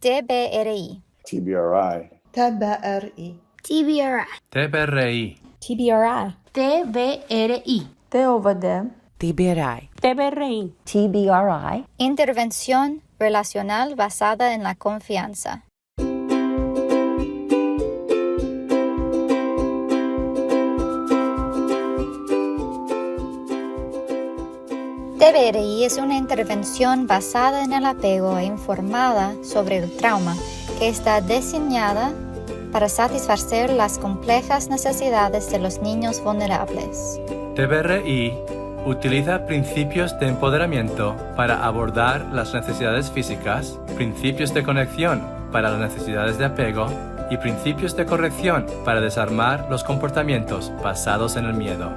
TBRI. TBRI. TBRI. TBRI. TBRI. TBRI. TBRI. TOVD. TBRI. TBRI. TBRI. Intervención relacional basada en la confianza. TBRI es una intervención basada en el apego e informada sobre el trauma que está diseñada para satisfacer las complejas necesidades de los niños vulnerables. TBRI utiliza principios de empoderamiento para abordar las necesidades físicas, principios de conexión para las necesidades de apego y principios de corrección para desarmar los comportamientos basados en el miedo.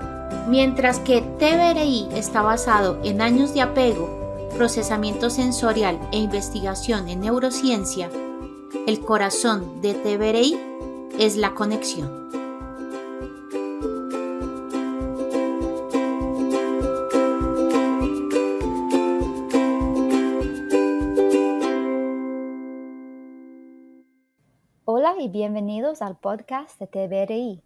Mientras que TBRI está basado en años de apego, procesamiento sensorial e investigación en neurociencia, el corazón de TBRI es la conexión. Hola y bienvenidos al podcast de TBRI.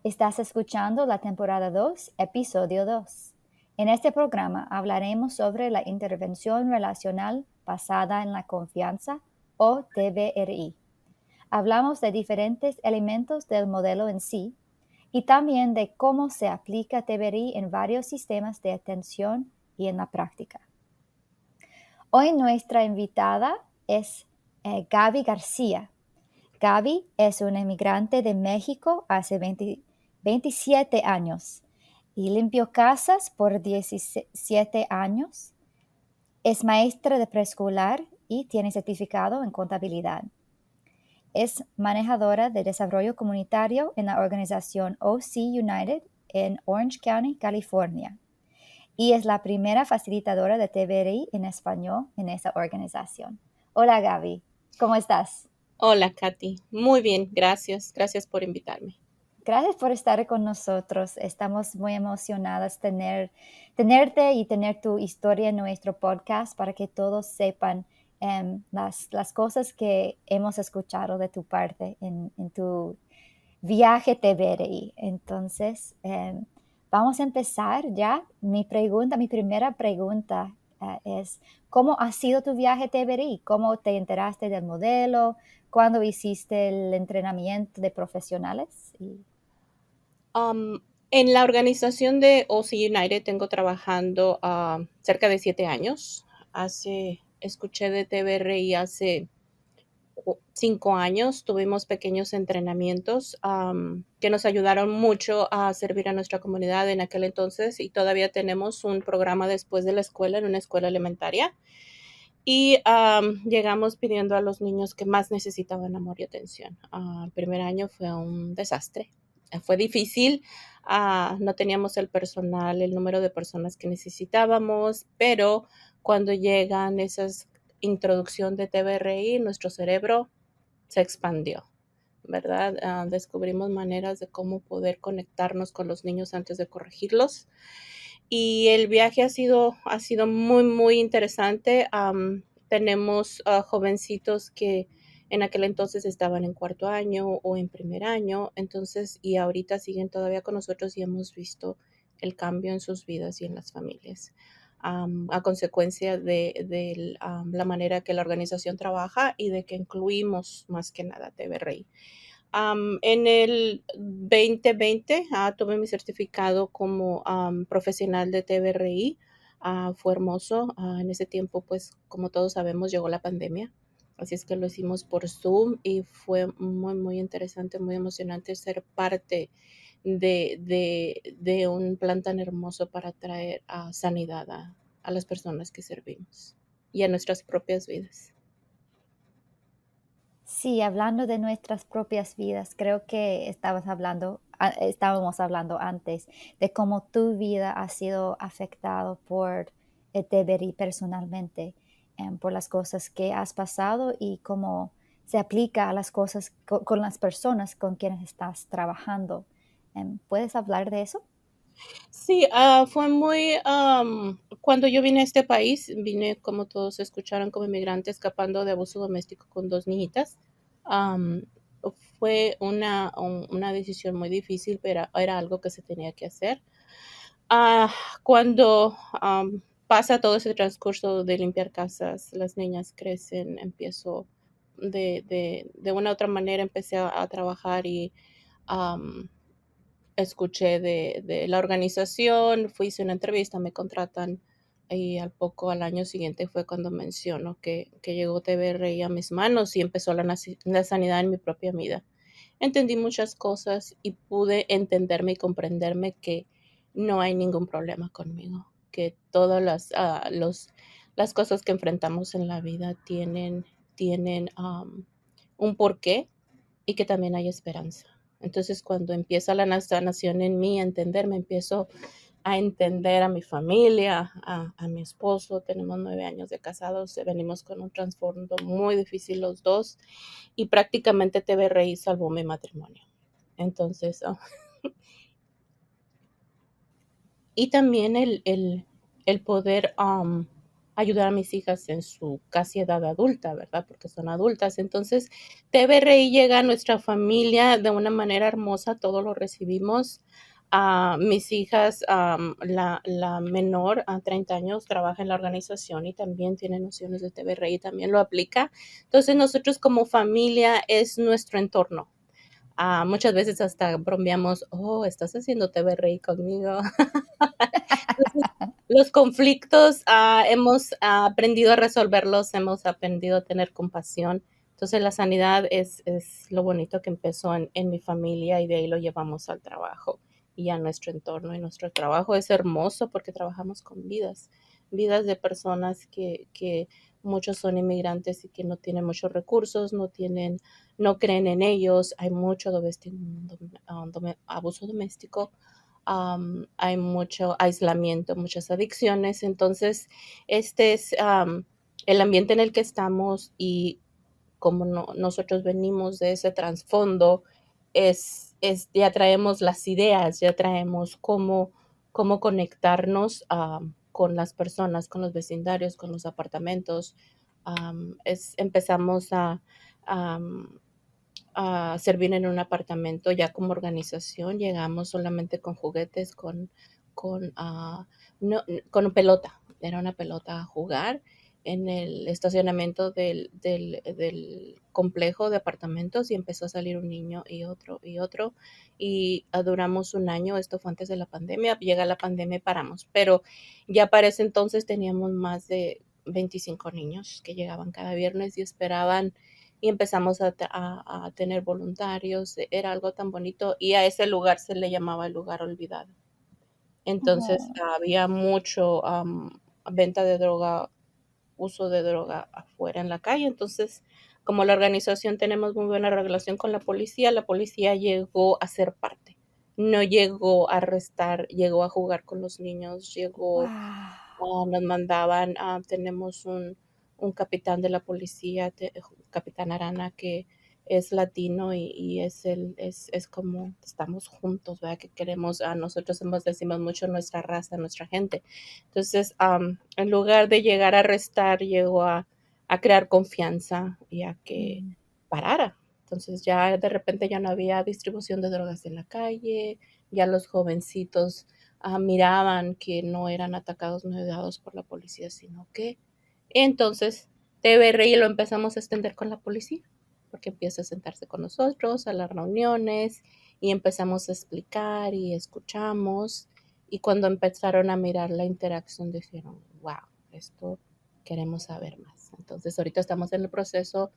Estás escuchando la temporada 2, episodio 2. En este programa hablaremos sobre la intervención relacional basada en la confianza o TBRI. Hablamos de diferentes elementos del modelo en sí y también de cómo se aplica TBRI en varios sistemas de atención y en la práctica. Hoy nuestra invitada es Gaby García. Gaby es una inmigrante de México hace 27 años y limpió casas por 17 años. Es maestra de preescolar y tiene certificado en contabilidad. Es manejadora de desarrollo comunitario en la organización OC United en Orange County, California. Y es la primera facilitadora de TBRI en español en esa organización. Hola Gaby, ¿cómo estás? Hola, Katy. Muy bien, gracias. Gracias por invitarme. Gracias por estar con nosotros. Estamos muy emocionadas tenerte y tener tu historia en nuestro podcast para que todos sepan las cosas que hemos escuchado de tu parte en tu viaje TBRI. Entonces, vamos a empezar ya. Mi primera pregunta es, ¿cómo ha sido tu viaje TBRI? ¿Cómo te enteraste del modelo? ¿Cuándo hiciste el entrenamiento de profesionales? En la organización de OC United tengo trabajando cerca de 7 años. Escuché de TBRI hace 5 años. Tuvimos pequeños entrenamientos que nos ayudaron mucho a servir a nuestra comunidad en aquel entonces, y todavía tenemos un programa después de la escuela, en una escuela elementaria. Y llegamos pidiendo a los niños que más necesitaban amor y atención. El primer año fue un desastre. Fue difícil. No teníamos el personal, el número de personas que necesitábamos, pero cuando llegan esas introducción de TBRI, nuestro cerebro se expandió, ¿verdad? Descubrimos maneras de cómo poder conectarnos con los niños antes de corregirlos. Y el viaje ha sido muy, muy interesante. Tenemos jovencitos que en aquel entonces estaban en 4º año o en 1er año, entonces, y ahorita siguen todavía con nosotros y hemos visto el cambio en sus vidas y en las familias, a consecuencia de la manera que la organización trabaja y de que incluimos más que nada TBRI. En el 2020 tuve mi certificado como profesional de TBRI. Fue hermoso. En ese tiempo, pues, como todos sabemos, llegó la pandemia. Así es que lo hicimos por Zoom y fue muy, muy interesante, muy emocionante ser parte de un plan tan hermoso para traer sanidad a las personas que servimos y a nuestras propias vidas. Sí, hablando de nuestras propias vidas, creo que estábamos hablando antes de cómo tu vida ha sido afectado por el TBRI personalmente, por las cosas que has pasado y cómo se aplica a las cosas con las personas con quienes estás trabajando. ¿Puedes hablar de eso? Sí, fue muy, cuando yo vine a este país, vine, como todos escucharon, como inmigrante escapando de abuso doméstico con 2 niñitas. Am, Fue una decisión muy difícil, pero era algo que se tenía que hacer. Cuando, pasa todo ese transcurso de limpiar casas, las niñas crecen, empiezo de una u otra manera empecé a trabajar y, am escuché de la organización, hice una entrevista, me contratan y al año siguiente fue cuando menciono que llegó TBRI a mis manos y empezó la sanidad en mi propia vida. Entendí muchas cosas y pude entenderme y comprenderme que no hay ningún problema conmigo, que todas las cosas que enfrentamos en la vida tienen un porqué y que también hay esperanza. Entonces, cuando empieza la sanación en mí, a entenderme, empiezo a entender a mi familia, a mi esposo. Tenemos 9 años de casados, venimos con un trasfondo muy difícil los dos y prácticamente TBRI salvó mi matrimonio. Entonces, y también el poder ayudar a mis hijas en su casi edad adulta, ¿verdad? Porque son adultas. Entonces, TBRI llega a nuestra familia de una manera hermosa, todo lo recibimos. Mis hijas, la menor a 30 años, trabaja en la organización y también tiene nociones de TBRI, también lo aplica. Entonces, nosotros como familia es nuestro entorno. Muchas veces hasta bromeamos, estás haciendo TBRI conmigo. Entonces, los conflictos, hemos aprendido a resolverlos, hemos aprendido a tener compasión. Entonces, la sanidad es lo bonito que empezó en mi familia y de ahí lo llevamos al trabajo y a nuestro entorno. Y nuestro trabajo es hermoso porque trabajamos con vidas de personas que muchos son inmigrantes y que no tienen muchos recursos, no creen en ellos. Hay mucho abuso doméstico, hay mucho aislamiento, muchas adicciones. Entonces, este es el ambiente en el que estamos y como nosotros venimos de ese trasfondo, ya traemos las ideas, ya traemos cómo conectarnos con las personas, con los vecindarios, con los apartamentos. Empezamos a servir en un apartamento ya como organización. Llegamos solamente con juguetes, no, con pelota. Era una pelota a jugar en el estacionamiento del complejo de apartamentos y empezó a salir un niño y otro y duramos un año. Esto fue antes de la pandemia. Llega la pandemia y paramos, pero ya para ese entonces teníamos más de 25 niños que llegaban cada viernes y esperaban y empezamos a tener voluntarios. Era algo tan bonito y a ese lugar se le llamaba el lugar olvidado. Entonces había mucho venta de droga, uso de droga afuera en la calle. Entonces, como la organización tenemos muy buena relación con la policía llegó a ser parte. No llegó a arrestar, llegó a jugar con los niños, nos mandaban, tenemos un capitán de la policía, capitán Arana, que es latino y es como estamos juntos, ¿verdad? Que queremos, nosotros decimos mucho nuestra raza, nuestra gente. Entonces, en lugar de llegar a arrestar, llegó a crear confianza y a que parara. Entonces ya de repente ya no había distribución de drogas en la calle, ya los jovencitos miraban que no eran atacados, no ayudados por la policía, sino que entonces TBRI lo empezamos a extender con la policía, porque empieza a sentarse con nosotros a las reuniones y empezamos a explicar y escuchamos. Y cuando empezaron a mirar la interacción, dijeron, wow, esto queremos saber más. Entonces ahorita estamos en el proceso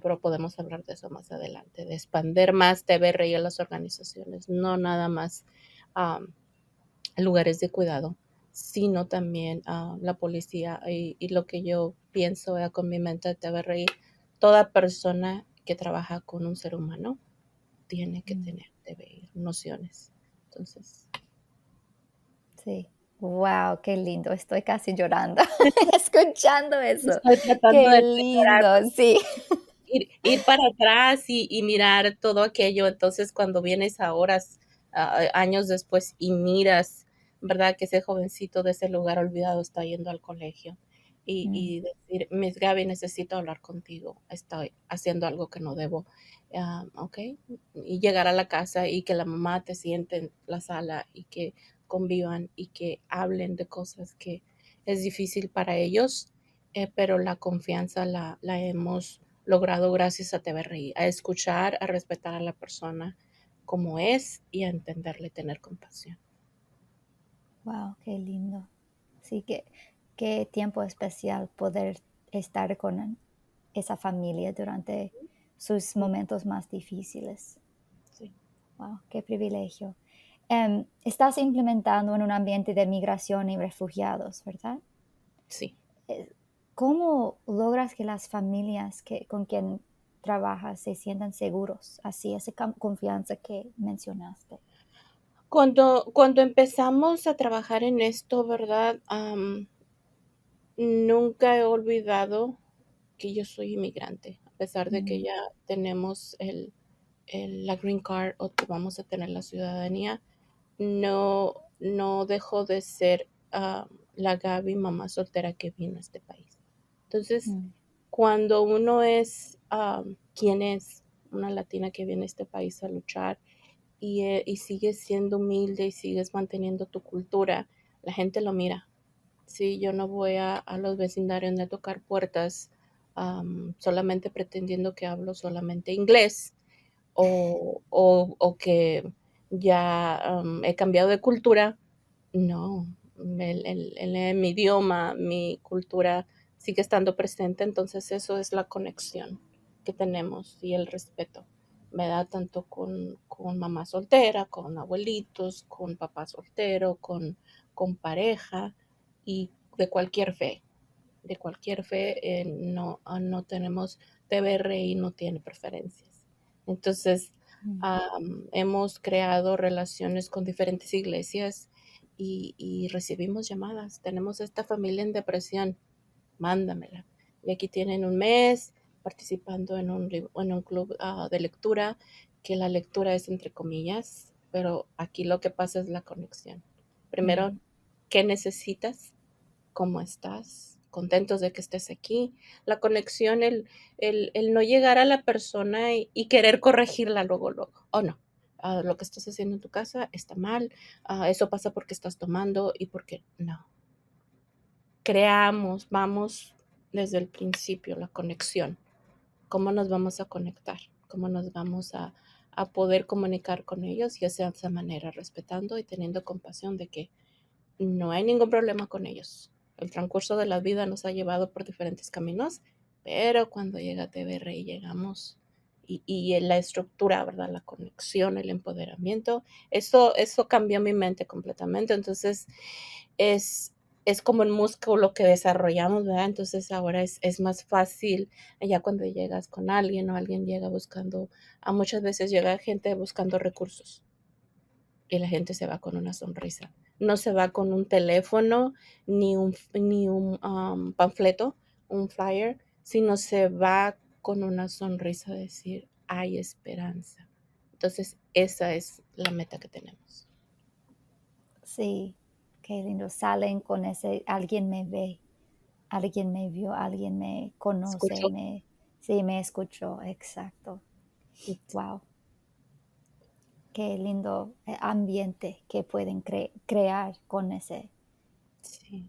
pero podemos hablar de eso más adelante, de expandir más TBRI a las organizaciones, no nada más lugares de cuidado, sino también la policía. Y lo que yo pienso con mi mente de TBRI, toda persona que trabaja con un ser humano tiene que tener TBRI, nociones. Entonces. Sí. Wow, qué lindo. Estoy casi llorando escuchando eso. Estoy tratando Qué de lindo, sí. ir para atrás y mirar todo aquello. Entonces, cuando vienes ahora años después y miras, ¿verdad? Que ese jovencito de ese lugar olvidado está yendo al colegio y decir, Miss Gaby, necesito hablar contigo, estoy haciendo algo que no debo, ¿ok? Y llegar a la casa y que la mamá te siente en la sala y que convivan y que hablen de cosas que es difícil para ellos, pero la confianza la hemos logrado gracias a TVRI, a escuchar, a respetar a la persona como es y a entenderle, tener compasión. Wow, qué lindo. Sí, qué tiempo especial poder estar con esa familia durante sus momentos más difíciles. Sí. Wow, qué privilegio. Estás implementando en un ambiente de migración y refugiados, ¿verdad? Sí. ¿Cómo logras que las familias con quien trabajas se sientan seguros? Así, esa confianza que mencionaste. Cuando empezamos a trabajar en esto, ¿verdad? Nunca he olvidado que yo soy inmigrante, a pesar de que ya tenemos la green card o que vamos a tener la ciudadanía, no dejó de ser la Gaby mamá soltera que vino a este país. Entonces, cuando uno es quien es, una latina que viene a este país a luchar y sigues siendo humilde y sigues manteniendo tu cultura, la gente lo mira. Sí, yo no voy a los vecindarios ni a tocar puertas solamente pretendiendo que hablo solamente inglés o que ya he cambiado de cultura. No, mi idioma, mi cultura sigue estando presente, entonces eso es la conexión que tenemos y el respeto. Me da tanto con mamá soltera, con abuelitos, con papá soltero, con pareja y de cualquier fe. De cualquier fe, no tenemos, TVRI no tiene preferencias. Entonces, hemos creado relaciones con diferentes iglesias y recibimos llamadas. Tenemos esta familia en depresión, mándamela. Y aquí tienen un mes participando en un club de lectura, que la lectura es entre comillas, pero aquí lo que pasa es la conexión. Primero, ¿qué necesitas? ¿Cómo estás? Contentos de que estés aquí. La conexión, el no llegar a la persona y querer corregirla luego. Oh, no. Lo que estás haciendo en tu casa está mal. Eso pasa porque estás tomando y porque no. Creamos, vamos desde el principio, la conexión. ¿Cómo nos vamos a conectar? ¿Cómo nos vamos a poder comunicar con ellos? Y de esa manera, respetando y teniendo compasión de que no hay ningún problema con ellos. El transcurso de la vida nos ha llevado por diferentes caminos, pero cuando llega TVRI llegamos y en la estructura, ¿verdad? La conexión, el empoderamiento, eso cambió mi mente completamente. Entonces, es como un músculo que desarrollamos, ¿verdad? Entonces, ahora es más fácil, ya cuando llegas con alguien o alguien llega buscando, muchas veces llega gente buscando recursos y la gente se va con una sonrisa. No se va con un teléfono ni un panfleto, un flyer, sino se va con una sonrisa de decir, hay esperanza. Entonces, esa es la meta que tenemos. Sí, qué lindo. Salen con ese, alguien me ve, alguien me vio, alguien me conoce, ¿Escuchó? sí, me escuchó, exacto. Wow. Qué lindo ambiente que pueden crear con ese. Sí.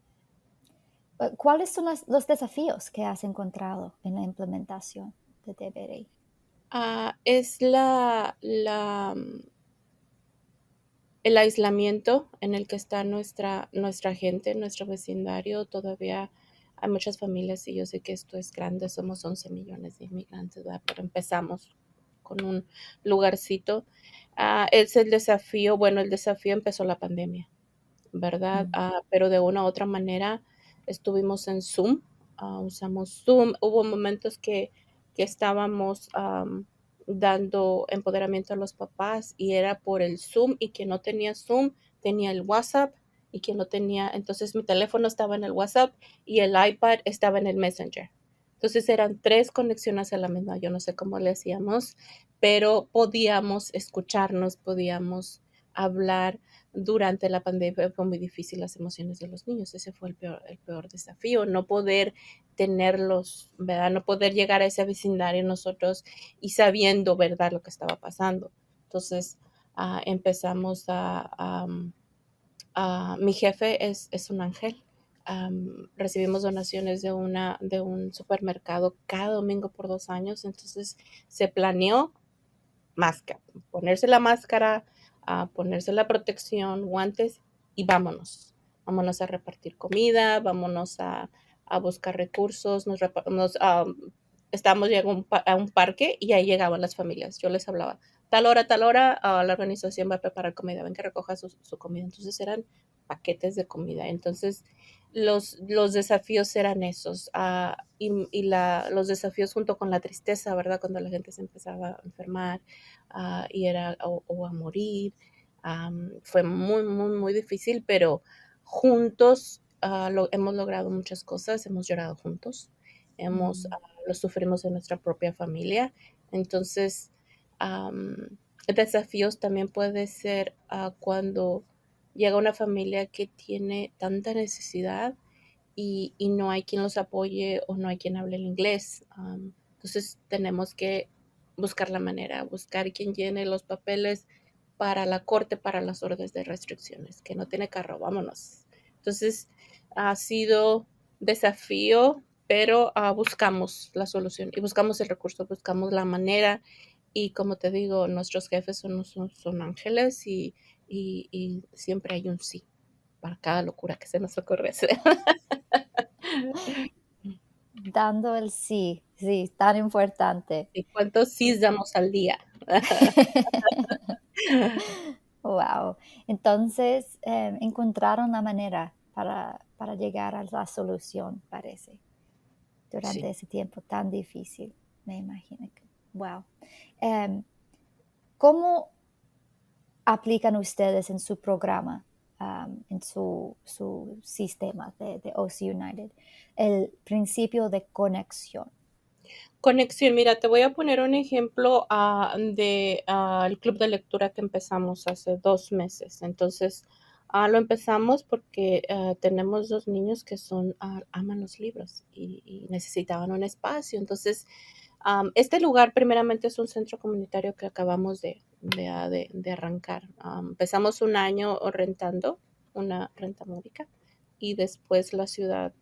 ¿Cuáles son los desafíos que has encontrado en la implementación de TVRI? Es el aislamiento en el que está nuestra gente, nuestro vecindario. Todavía hay muchas familias y yo sé que esto es grande, somos 11 millones de inmigrantes, ¿verdad? Pero empezamos con un lugarcito. Es el desafío, bueno, el desafío empezó la pandemia, ¿verdad? Pero de una u otra manera estuvimos en Zoom, usamos Zoom. Hubo momentos que estábamos dando empoderamiento a los papás y era por el Zoom, y quien no tenía Zoom tenía el WhatsApp, y quien no tenía, entonces mi teléfono estaba en el WhatsApp y el iPad estaba en el Messenger. Entonces eran 3 conexiones a la misma, yo no sé cómo le hacíamos, pero podíamos escucharnos, podíamos hablar durante la pandemia fue muy difícil las emociones de los niños. Ese fue el peor desafío, no poder tenerlos, ¿verdad? No poder llegar a ese vecindario nosotros y sabiendo, ¿verdad?, lo que estaba pasando. Entonces, empezamos mi jefe es un ángel. Recibimos donaciones de un supermercado cada domingo por 2 años, entonces se planeó máscara, ponerse la máscara, ponerse la protección, guantes y vámonos. Vámonos a repartir comida, vámonos a buscar recursos. Estábamos llegando a un parque y ahí llegaban las familias. Yo les hablaba, tal hora, la organización va a preparar comida, ven que recoja su comida. Entonces eran paquetes de comida. Entonces los desafíos eran esos, los desafíos junto con la tristeza, ¿verdad? Cuando la gente se empezaba a enfermar y era o a morir. Fue muy, muy, muy difícil, pero juntos hemos logrado muchas cosas, hemos llorado juntos, lo sufrimos en nuestra propia familia. Entonces, desafíos también puede ser cuando llega una familia que tiene tanta necesidad y no hay quien los apoye o no hay quien hable el inglés. Entonces tenemos que buscar la manera, buscar quien llene los papeles para la corte, para las órdenes de restricciones, que no tiene carro, vámonos. Entonces ha sido desafío, pero buscamos la solución y buscamos el recurso, buscamos la manera y como te digo, nuestros jefes son ángeles y siempre hay un sí para cada locura que se nos ocurre hacer. Dando el sí, sí, tan importante. ¿Y cuántos sís damos al día? Wow. Entonces, encontraron la manera para llegar a la solución, parece, durante Sí. ese tiempo tan difícil. Me imagino que, wow. ¿Cómo aplican ustedes en su programa, en su sistema de OC United, el principio de conexión? Conexión, mira, te voy a poner un ejemplo el club de lectura que empezamos hace 2 meses. Entonces, lo empezamos porque tenemos 2 niños que aman los libros y necesitaban un espacio. Entonces, este lugar primeramente es un centro comunitario que acabamos de arrancar. Empezamos un año rentando una renta módica y después la ciudad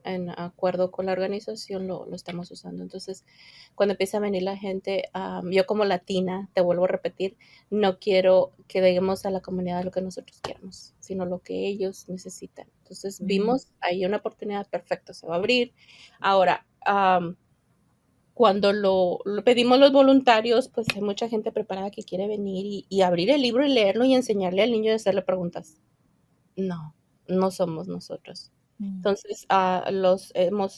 en acuerdo con la organización lo estamos usando. Entonces, cuando empieza a venir la gente, yo como latina, te vuelvo a repetir, no quiero que digamos a la comunidad lo que nosotros queramos, sino lo que ellos necesitan. Entonces, vimos ahí una oportunidad perfecta, se va a abrir. Ahora, cuando lo pedimos los voluntarios, pues hay mucha gente preparada que quiere venir y abrir el libro y leerlo y enseñarle al niño y hacerle preguntas. No somos nosotros. Entonces,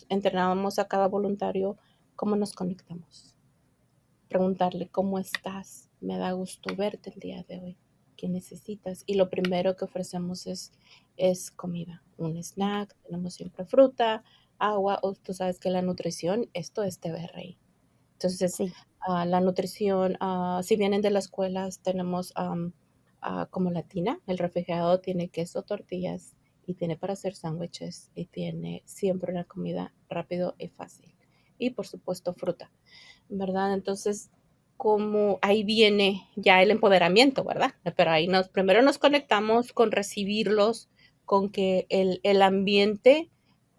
entrenábamos a cada voluntario cómo nos conectamos. Preguntarle, ¿cómo estás? Me da gusto verte el día de hoy. ¿Qué necesitas? Y lo primero que ofrecemos es comida, un snack, tenemos siempre fruta, agua, o tú sabes que la nutrición, esto es TBRI. Entonces, Sí. la nutrición, si vienen de las escuelas, tenemos como latina, el refrigerador tiene queso, tortillas, y tiene para hacer sándwiches y tiene siempre una comida rápido y fácil. Y por supuesto fruta, ¿verdad? Entonces, como ahí viene ya el empoderamiento, ¿verdad? Pero ahí primero nos conectamos con recibirlos, con que el ambiente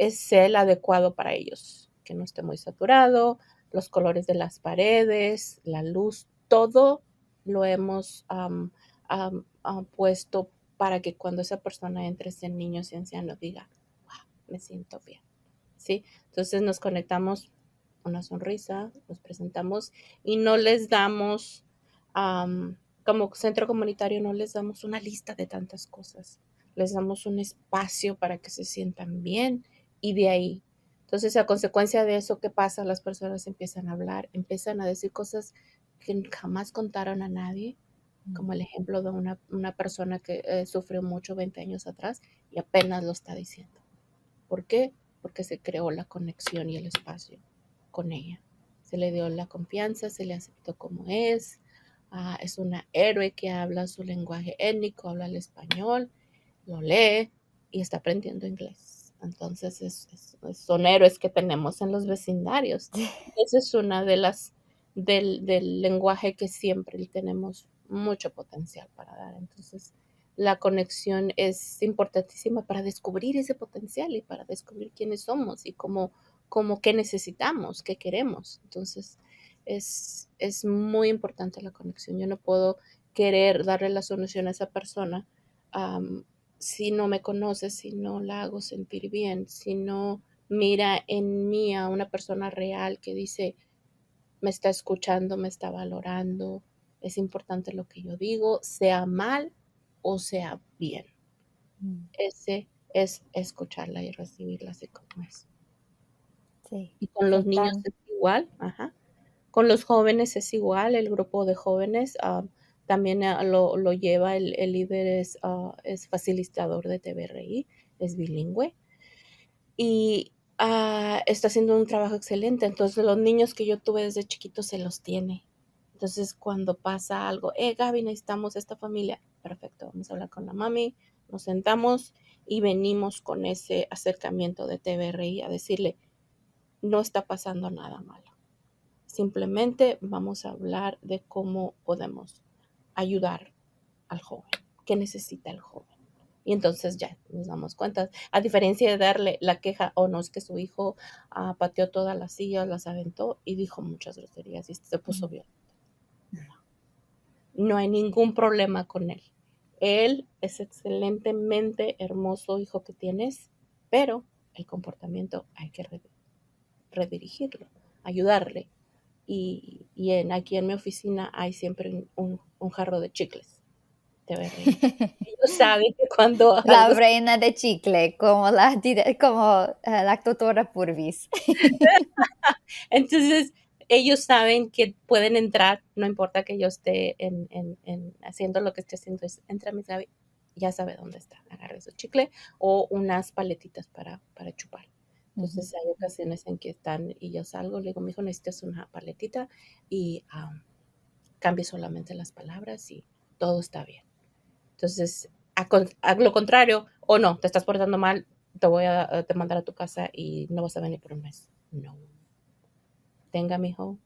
sea el adecuado para ellos, que no esté muy saturado, los colores de las paredes, la luz, todo lo hemos puesto para que cuando esa persona entre, ese niño, ese anciano, diga, wow, me siento bien, ¿sí? Entonces nos conectamos, una sonrisa, nos presentamos y no les damos, como centro comunitario, no les damos una lista de tantas cosas, les damos un espacio para que se sientan bien y de ahí. Entonces, a consecuencia de eso, ¿qué pasa? Las personas empiezan a hablar, empiezan a decir cosas que jamás contaron a nadie, como el ejemplo de una persona que sufrió mucho 20 años atrás y apenas lo está diciendo. ¿Por qué? Porque se creó la conexión y el espacio con ella. Se le dio la confianza, se le aceptó como es, Es una héroe que habla su lenguaje étnico, habla el español, lo lee y está aprendiendo inglés. Entonces son héroes que tenemos en los vecindarios. Esa es una de las del lenguaje que siempre tenemos mucho potencial para dar. Entonces, la conexión es importantísima para descubrir ese potencial y para descubrir quiénes somos y cómo qué necesitamos, qué queremos. Entonces, es muy importante la conexión. Yo no puedo querer darle la solución a esa persona si no me conoce, si no la hago sentir bien, si no mira en mí a una persona real que dice, me está escuchando, me está valorando, es importante lo que yo digo, sea mal o sea bien. Ese es escucharla y recibirla así como es. Sí. Y con los niños es igual, con los jóvenes es igual, el grupo de jóvenes también lo lleva, el líder es facilitador de TVRI, es bilingüe y está haciendo un trabajo excelente. Entonces los niños que yo tuve desde chiquitos se los tiene. Entonces cuando pasa algo, Gaby, necesitamos esta familia, perfecto, vamos a hablar con la mami, nos sentamos y venimos con ese acercamiento de TVRI a decirle, no está pasando nada malo. Simplemente vamos a hablar de cómo podemos ayudar al joven, qué necesita el joven. Y entonces ya nos damos cuenta, a diferencia de darle la queja, no, es que su hijo pateó todas las sillas, las aventó y dijo muchas groserías y se puso violento. No hay ningún problema con él. Él es excelentemente hermoso hijo que tienes, pero el comportamiento hay que redirigirlo, ayudarle. Y aquí en mi oficina hay siempre un jarro de chicles. TVRI. Ellos saben que cuando La algo reina de chicle, como la doctora Purvis. entonces ellos saben que pueden entrar, no importa que yo esté haciendo lo que esté haciendo, entra mi Gaby, ya sabe dónde está, agarre su chicle o unas paletitas para chupar. Entonces hay ocasiones en que están y yo salgo, le digo, mijo, necesitas una paletita y cambie solamente las palabras y todo está bien. Entonces, a lo contrario, o no, te estás portando mal, te voy a mandar a tu casa y no vas a venir por un mes. No. Tenga, mijo,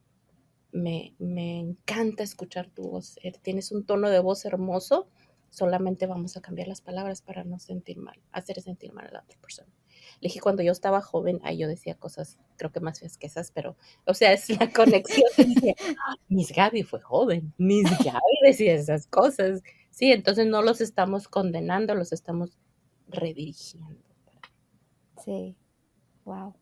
me encanta escuchar tu voz. Tienes un tono de voz hermoso. Solamente vamos a cambiar las palabras para no sentir mal, hacer sentir mal a la otra persona. Le dije, cuando yo estaba joven, ahí yo decía cosas, creo que más feas que esas, pero, o sea, es la conexión. Decía, Miss Gaby fue joven, Miss Gaby decía esas cosas. Sí, entonces no los estamos condenando, los estamos redirigiendo. Sí, wow,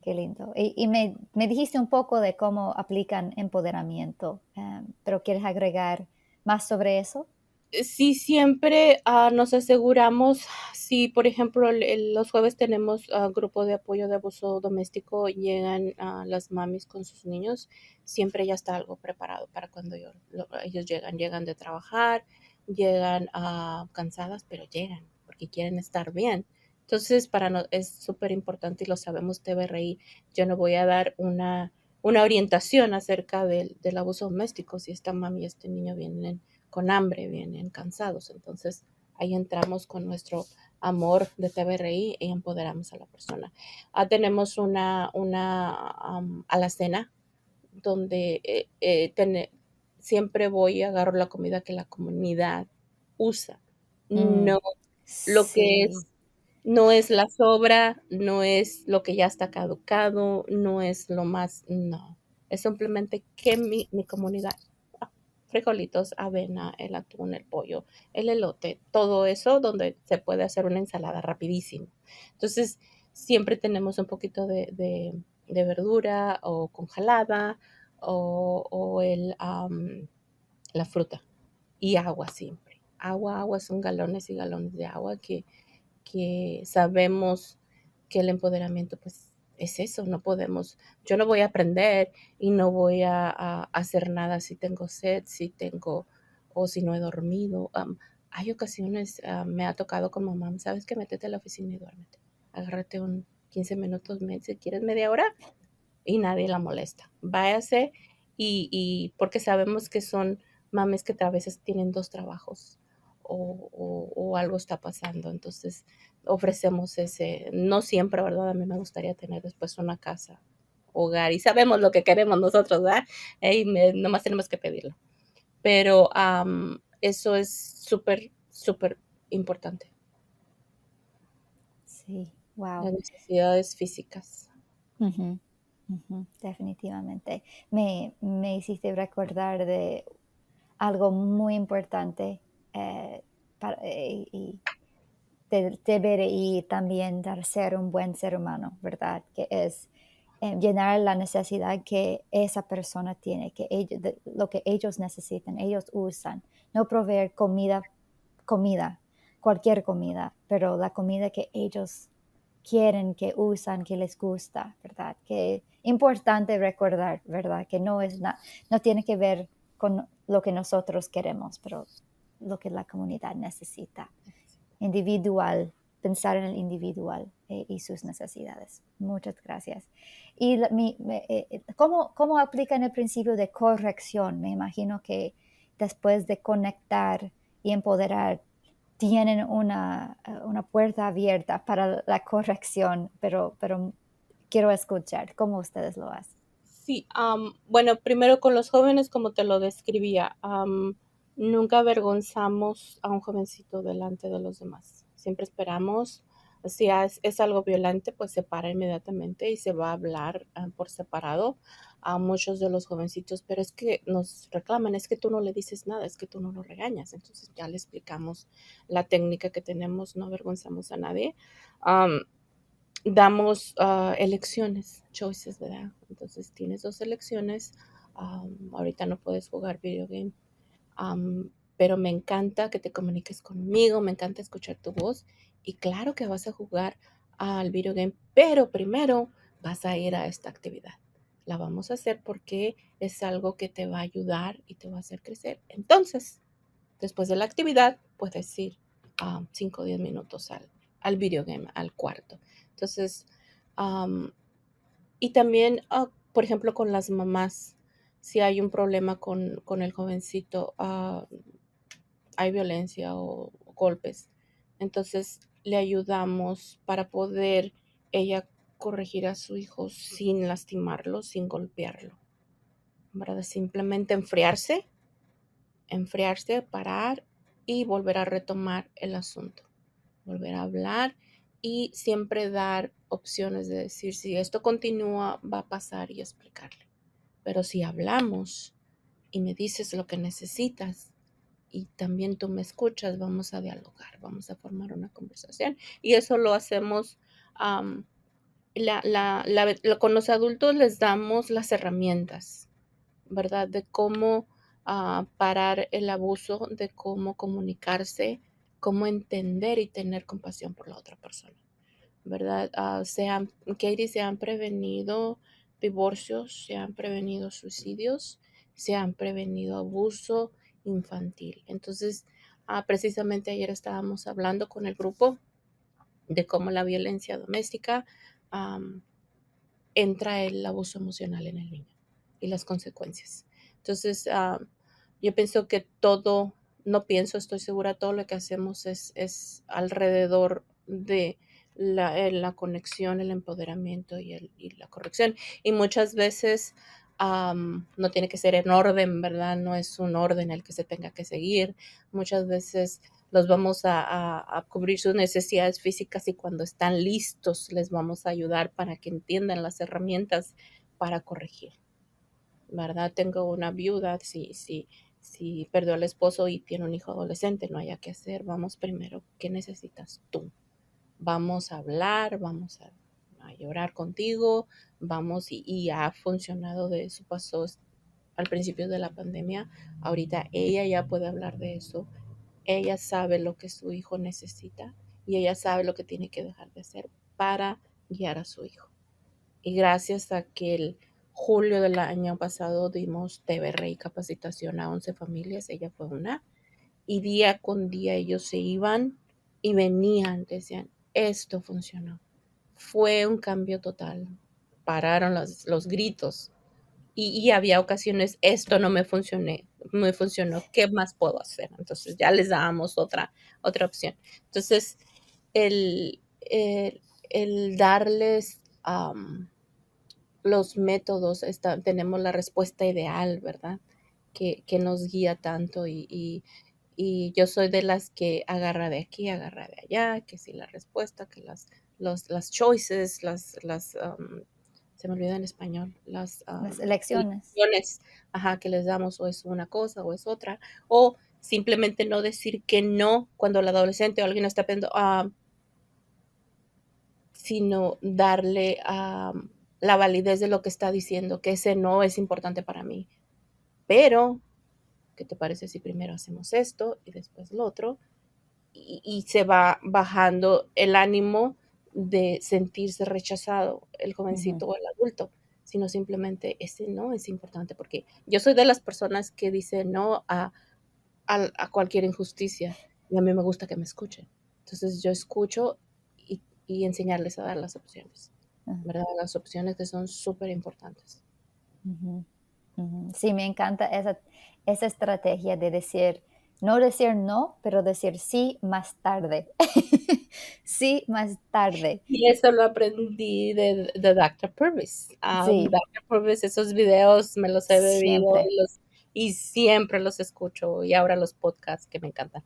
qué lindo. Y me dijiste un poco de cómo aplican empoderamiento, pero ¿quieres agregar más sobre eso? Sí, siempre nos aseguramos, si por ejemplo los jueves tenemos grupo de apoyo de abuso doméstico, llegan las mamis con sus niños, siempre ya está algo preparado para cuando ellos llegan de trabajar, llegan cansadas, pero llegan porque quieren estar bien. Entonces, es súper importante y lo sabemos TVRI, yo no voy a dar una orientación acerca del abuso doméstico si esta mami y este niño vienen con hambre, vienen cansados. Entonces ahí entramos con nuestro amor de TVRI y empoderamos a la persona. Tenemos una alacena donde siempre voy y agarro la comida que la comunidad usa. No lo que Sí. no es la sobra, no es lo que ya está caducado, no es lo más, no. Es simplemente que mi comunidad frijolitos, avena, el atún, el pollo, el elote, todo eso donde se puede hacer una ensalada rapidísimo. Entonces, siempre tenemos un poquito de verdura o congelada o la fruta y agua siempre. Agua, son galones y galones de agua que sabemos que el empoderamiento pues es eso, yo no voy a aprender y no voy a hacer nada si tengo sed, o si no he dormido. Hay ocasiones, me ha tocado con mamá, ¿sabes qué? Métete a la oficina y duérmete. Agárrate 15 minutos, si quieres media hora, y nadie la molesta. Váyase y porque sabemos que son mames que a veces tienen 2 trabajos o algo está pasando. Entonces ofrecemos ese, no siempre, ¿verdad? A mí me gustaría tener después una casa, hogar, y sabemos lo que queremos nosotros, ¿verdad? Nomás tenemos que pedirlo. Pero eso es súper, súper importante. Sí, wow. Las necesidades físicas. Ujú, ujú, definitivamente. Me hiciste recordar de algo muy importante y debería también dar ser un buen ser humano, ¿verdad? Que es llenar la necesidad que esa persona tiene, que lo que ellos necesitan, ellos usan. No proveer comida, cualquier comida, pero la comida que ellos quieren, que usan, que les gusta, ¿verdad? Que importante recordar, ¿verdad? Que no tiene que ver con lo que nosotros queremos, pero lo que la comunidad necesita. Individual, pensar en el individual y sus necesidades. Muchas gracias. Y ¿cómo aplican el principio de corrección? Me imagino que después de conectar y empoderar, tienen una puerta abierta para la corrección, pero quiero escuchar cómo ustedes lo hacen. Sí, bueno, primero con los jóvenes, como te lo describía, nunca avergonzamos a un jovencito delante de los demás. Siempre esperamos, si es algo violento, pues se para inmediatamente y se va a hablar por separado a muchos de los jovencitos, pero es que nos reclaman, es que tú no le dices nada, es que tú no lo regañas. Entonces ya le explicamos la técnica que tenemos, no avergonzamos a nadie. Damos elecciones, choices, ¿verdad? Entonces tienes 2 elecciones. Ahorita no puedes jugar video game, pero me encanta que te comuniques conmigo, me encanta escuchar tu voz y claro que vas a jugar al video game, pero primero vas a ir a esta actividad. La vamos a hacer porque es algo que te va a ayudar y te va a hacer crecer. Entonces, después de la actividad, puedes ir 5 o 10 minutos al video game, al cuarto. Entonces, y también, por ejemplo, con las mamás, si hay un problema con el jovencito, hay violencia o golpes, entonces le ayudamos para poder ella corregir a su hijo sin lastimarlo, sin golpearlo, ¿verdad? Simplemente enfriarse, parar y volver a retomar el asunto, volver a hablar y siempre dar opciones de decir, si esto continúa, va a pasar y explicarle. Pero si hablamos y me dices lo que necesitas y también tú me escuchas, vamos a dialogar, vamos a formar una conversación. Y eso lo hacemos, con los adultos les damos las herramientas, ¿verdad? De cómo parar el abuso, de cómo comunicarse, cómo entender y tener compasión por la otra persona, ¿verdad? Katie, se han prevenido divorcios, se han prevenido suicidios, se han prevenido abuso infantil. Entonces, precisamente ayer estábamos hablando con el grupo de cómo la violencia doméstica entra el abuso emocional en el niño y las consecuencias. Entonces, yo pienso que estoy segura, todo lo que hacemos es alrededor de la conexión, el empoderamiento y la corrección. Y muchas veces no tiene que ser en orden, ¿verdad? No es un orden el que se tenga que seguir. Muchas veces los vamos a cubrir sus necesidades físicas y cuando están listos les vamos a ayudar para que entiendan las herramientas para corregir, ¿verdad? Tengo una viuda, si perdió al esposo y tiene un hijo adolescente, no haya que hacer, vamos primero, ¿qué necesitas tú? Vamos a hablar, vamos a llorar contigo, y ha funcionado. De eso pasó al principio de la pandemia. Ahorita ella ya puede hablar de eso. Ella sabe lo que su hijo necesita y ella sabe lo que tiene que dejar de hacer para guiar a su hijo. Y gracias a que el julio del año pasado dimos TVRI capacitación a 11 familias, ella fue una, y día con día ellos se iban y venían, decían, esto funcionó. Fue un cambio total. Pararon los gritos. Y había ocasiones, esto no me me funcionó, ¿qué más puedo hacer? Entonces ya les dábamos otra opción. Entonces, el darles los métodos, tenemos la respuesta ideal, ¿verdad? Que nos guía tanto y yo soy de las que agarra de aquí, agarra de allá, que si la respuesta, que las choices, se me olvida en español, las Las elecciones. elecciones, que les damos o es una cosa o es otra, o simplemente no decir que no cuando el adolescente o alguien está pidiendo, sino darle la validez de lo que está diciendo, que ese no es importante para mí. Pero, ¿qué te parece si primero hacemos esto y después lo otro? Y se va bajando el ánimo de sentirse rechazado el jovencito o el adulto, sino simplemente ese no es importante, porque yo soy de las personas que dice no a cualquier injusticia y a mí me gusta que me escuchen. Entonces yo escucho y enseñarles a dar las opciones, ¿verdad? Las opciones que son súper importantes. Ujú, ujú. Sí, me encanta esa estrategia de no decir no, pero decir sí más tarde. Sí más tarde. Y eso lo aprendí de Dr. Purvis. Sí, Dr. Purvis, esos videos me los he bebido siempre. y siempre los escucho. Y ahora los podcasts que me encantan.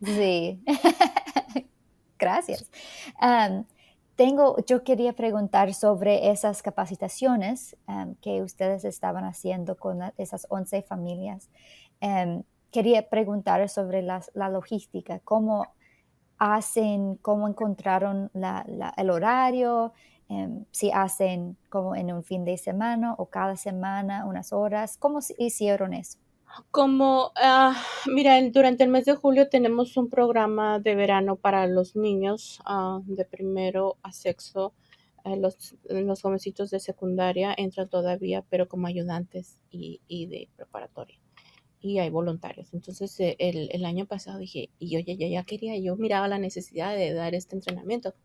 Sí. Gracias. Yo quería preguntar sobre esas capacitaciones que ustedes estaban haciendo con esas 11 familias. Quería preguntar sobre la logística, cómo encontraron el horario, si hacen como en un fin de semana o cada semana, unas horas, ¿cómo hicieron eso? Mira, durante el mes de julio tenemos un programa de verano para los niños de primero a sexto. Los jovencitos de secundaria entran todavía, pero como ayudantes y de preparatoria. Y hay voluntarios. Entonces, el año pasado dije, y yo ya quería, yo miraba la necesidad de dar este entrenamiento.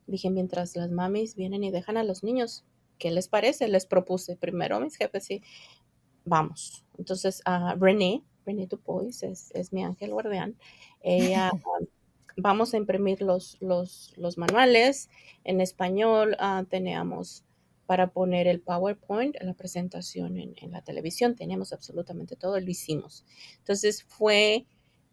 Dije, mientras las mamis vienen y dejan a los niños, ¿qué les parece? Les propuse primero a mis jefes y vamos. Entonces, René Dupois es mi ángel guardián. Ella, vamos a imprimir los manuales en español. Teníamos para poner el PowerPoint, la presentación en la televisión. Teníamos absolutamente todo, lo hicimos. Entonces, fue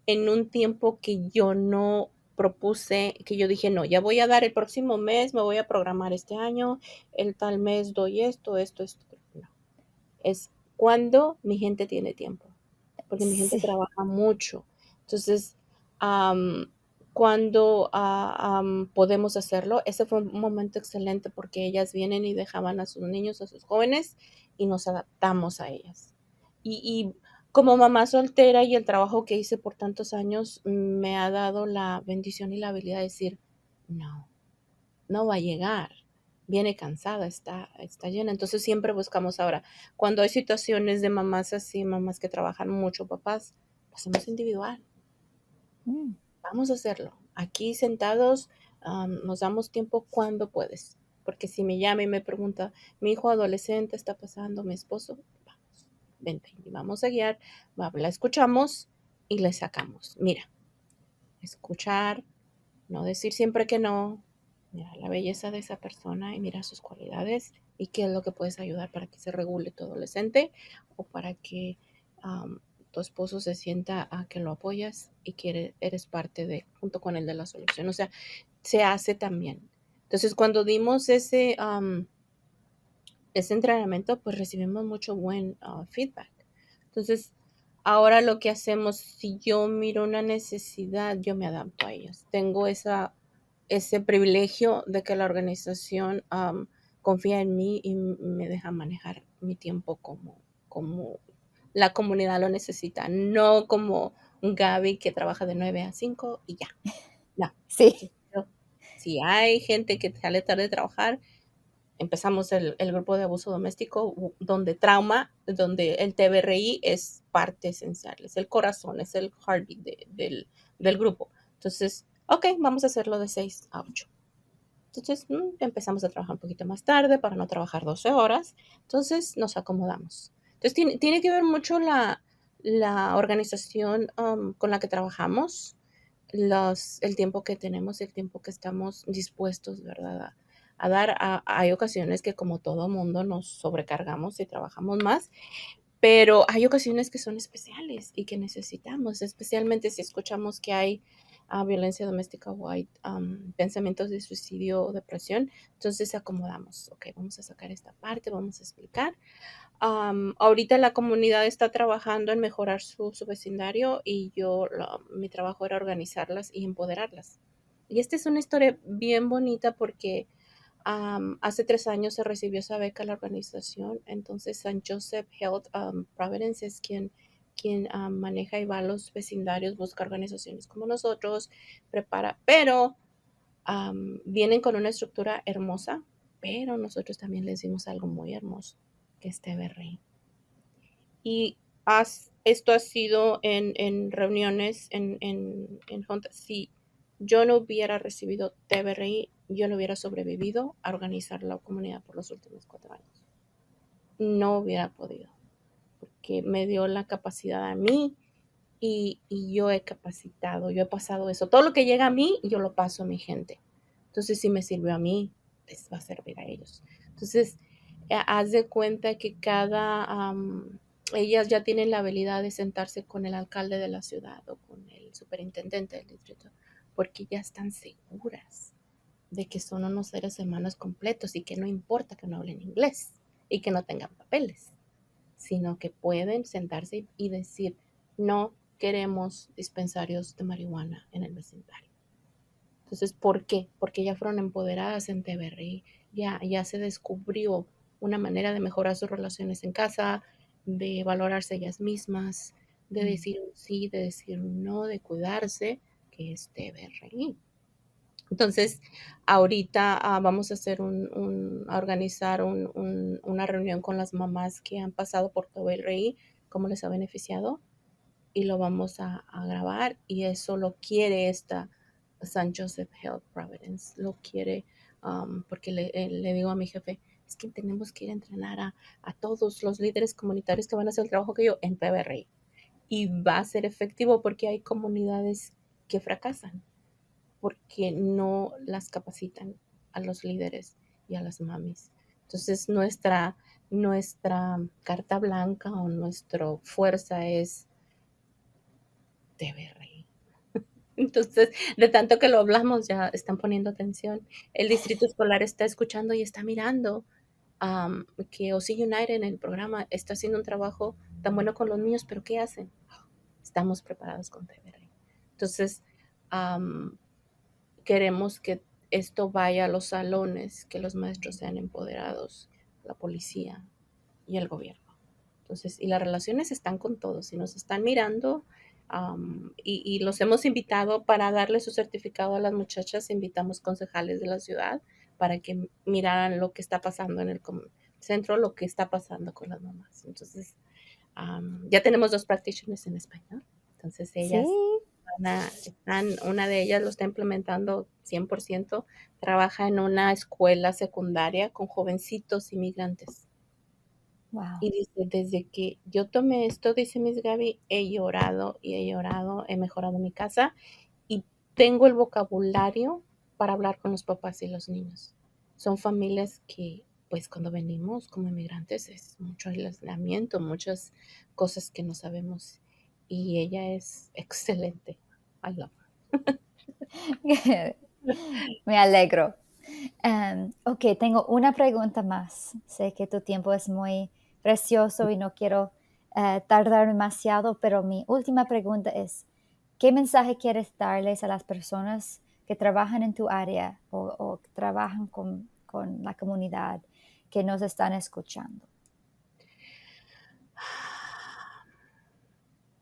en un tiempo que yo no propuse, que yo dije, no, ya voy a dar el próximo mes, me voy a programar este año, el tal mes doy esto. No, es cuando mi gente tiene tiempo, porque mi gente Sí. trabaja mucho. Entonces, cuando podemos hacerlo, ese fue un momento excelente porque ellas vienen y dejaban a sus niños, a sus jóvenes, y nos adaptamos a ellas. Y como mamá soltera y el trabajo que hice por tantos años, me ha dado la bendición y la habilidad de decir, no, no va a llegar, viene cansada, está llena. Entonces siempre buscamos ahora, cuando hay situaciones de mamás así, mamás que trabajan mucho, papás, lo hacemos individual. Mm, Vamos a hacerlo. Aquí sentados, nos damos tiempo cuando puedes. Porque si me llama y me pregunta, mi hijo adolescente está pasando, mi esposo, vamos, vente y vamos a guiar, la escuchamos y le sacamos. Mira, escuchar, no decir siempre que no, mira la belleza de esa persona y mira sus cualidades y qué es lo que puedes ayudar para que se regule tu adolescente o para que tu esposo se sienta a que lo apoyas y que eres parte de, junto con el de la solución. O sea, se hace también. Entonces, cuando dimos ese entrenamiento, pues recibimos mucho buen feedback. Entonces, ahora lo que hacemos, si yo miro una necesidad, yo me adapto a ellas. Tengo ese privilegio de que la organización confía en mí y me deja manejar mi tiempo como la comunidad lo necesita, no como un Gaby que trabaja de 9 a 5 y ya. No. sí. Si hay gente que sale tarde de trabajar, empezamos el grupo de abuso doméstico donde donde el TBRI es parte esencial, es el corazón, es el heartbeat del grupo. Entonces, ok, vamos a hacerlo de 6 a 8. Entonces, empezamos a trabajar un poquito más tarde para no trabajar 12 horas. Entonces, nos acomodamos. Entonces, tiene que ver mucho la organización con la que trabajamos, el tiempo que tenemos, el tiempo que estamos dispuestos, ¿verdad? A dar. Hay ocasiones que como todo mundo nos sobrecargamos y trabajamos más, pero hay ocasiones que son especiales y que necesitamos, especialmente si escuchamos que hay violencia doméstica o hay pensamientos de suicidio o depresión. Entonces acomodamos, ok, vamos a sacar esta parte, vamos a explicar. Ahorita la comunidad está trabajando en mejorar su vecindario y mi trabajo era organizarlas y empoderarlas. Y esta es una historia bien bonita porque hace 3 años se recibió esa beca a la organización. Entonces San Joseph Health Providence es quien maneja y va a los vecindarios, busca organizaciones como nosotros, prepara, pero vienen con una estructura hermosa, pero nosotros también les dimos algo muy hermoso, que es TVRI. Y esto ha sido en reuniones, en juntas. Si yo no hubiera recibido TVRI, yo no hubiera sobrevivido a organizar la comunidad por los últimos 4 años. No hubiera podido, porque me dio la capacidad a mí y yo he capacitado, yo he pasado eso. Todo lo que llega a mí, yo lo paso a mi gente. Entonces, si me sirvió a mí, les va a servir a ellos. Entonces, haz de cuenta que ellas ya tienen la habilidad de sentarse con el alcalde de la ciudad o con el superintendente del distrito, porque ya están seguras de que son unos seres humanos completos y que no importa que no hablen inglés y que no tengan papeles, sino que pueden sentarse y decir, no queremos dispensarios de marihuana en el vecindario. Entonces, ¿por qué? Porque ya fueron empoderadas en TVRI, ya se descubrió una manera de mejorar sus relaciones en casa, de valorarse ellas mismas, de decir un sí, de decir un no, de cuidarse, que es TVRI. Entonces, ahorita vamos a hacer a organizar una reunión con las mamás que han pasado por TVRI, cómo les ha beneficiado, y lo vamos a grabar, y eso lo quiere esta San Joseph Health Providence, lo quiere porque le digo a mi jefe, es que tenemos que ir a entrenar a todos los líderes comunitarios que van a hacer el trabajo que yo en TVRI, y va a ser efectivo porque hay comunidades que fracasan porque no las capacitan a los líderes y a las mamis. Entonces nuestra carta blanca o nuestra fuerza es TVRI. Entonces, de tanto que lo hablamos, ya están poniendo atención. El distrito escolar está escuchando y está mirando que OC United en el programa está haciendo un trabajo tan bueno con los niños, pero ¿qué hacen? Estamos preparados con TVRI. Entonces, queremos que esto vaya a los salones, que los maestros sean empoderados, la policía y el gobierno. Entonces, y las relaciones están con todos y nos están mirando y los hemos invitado para darle su certificado a las muchachas. Invitamos concejales de la ciudad para que miraran lo que está pasando en el centro, lo que está pasando con las mamás. Entonces, ya tenemos 2 practitioners en español. Entonces, ellas... Sí. Una de ellas lo está implementando 100%, trabaja en una escuela secundaria con jovencitos inmigrantes. Wow. Y dice, desde que yo tomé esto, dice Miss Gaby, he llorado y he llorado, he mejorado mi casa y tengo el vocabulario para hablar con los papás y los niños. Son familias que, pues cuando venimos como inmigrantes es mucho aislamiento, muchas cosas que no sabemos, y ella es excelente. I love her. Me alegro. Ok, tengo una pregunta más. Sé que tu tiempo es muy precioso y no quiero tardar demasiado, pero mi última pregunta es, ¿qué mensaje quieres darles a las personas que trabajan en tu área o que trabajan con la comunidad que nos están escuchando?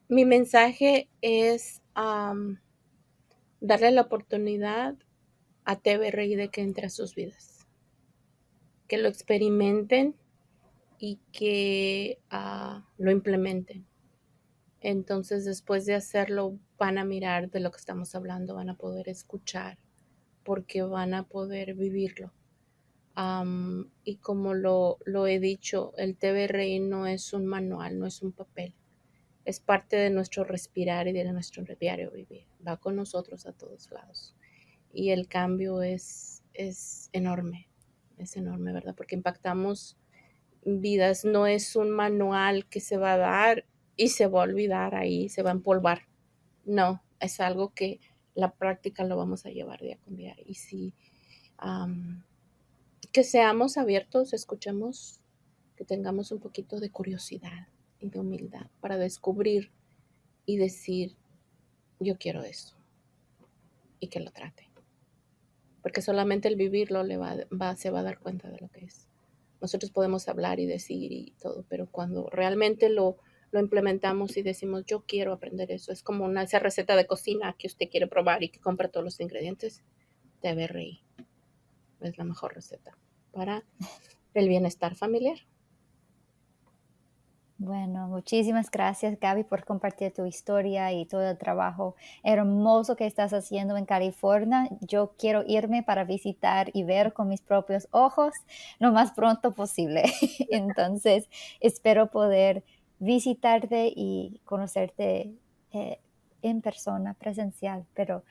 Mi mensaje es darle la oportunidad a TVRI de que entre a sus vidas, que lo experimenten y que lo implementen. Entonces, después de hacerlo, van a mirar de lo que estamos hablando, van a poder escuchar, porque van a poder vivirlo. Y como lo he dicho, el TVRI no es un manual, no es un papel. es parte de nuestro respirar y de nuestro diario vivir. Va con nosotros a todos lados. Y el cambio es enorme, ¿verdad? Porque impactamos vidas. No es un manual que se va a dar y se va a olvidar ahí, se va a empolvar. No, es algo que la práctica lo vamos a llevar día con día. Y sí, que seamos abiertos, escuchemos, que tengamos un poquito de curiosidad y de humildad para descubrir y decir, yo quiero eso, y que lo trate. Porque solamente el vivirlo se va a dar cuenta de lo que es. Nosotros podemos hablar y decir y todo, pero cuando realmente lo implementamos y decimos, yo quiero aprender eso, es como esa receta de cocina que usted quiere probar y que compra todos los ingredientes, TBRI es la mejor receta para el bienestar familiar. Bueno, muchísimas gracias, Gaby, por compartir tu historia y todo el trabajo hermoso que estás haciendo en California. Yo quiero irme para visitar y ver con mis propios ojos lo más pronto posible. Entonces, espero poder visitarte y conocerte en persona, presencial. Pero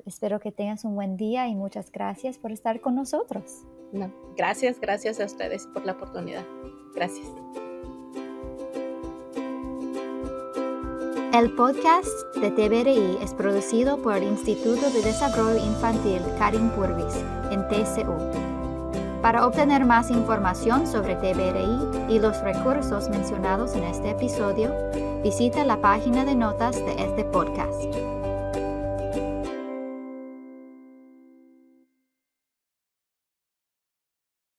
espero que tengas un buen día y muchas gracias por estar con nosotros. No, gracias a ustedes por la oportunidad. Gracias. El podcast de TBRI es producido por el Instituto de Desarrollo Infantil Karin Purvis en TCU. Para obtener más información sobre TBRI y los recursos mencionados en este episodio, visita la página de notas de este podcast.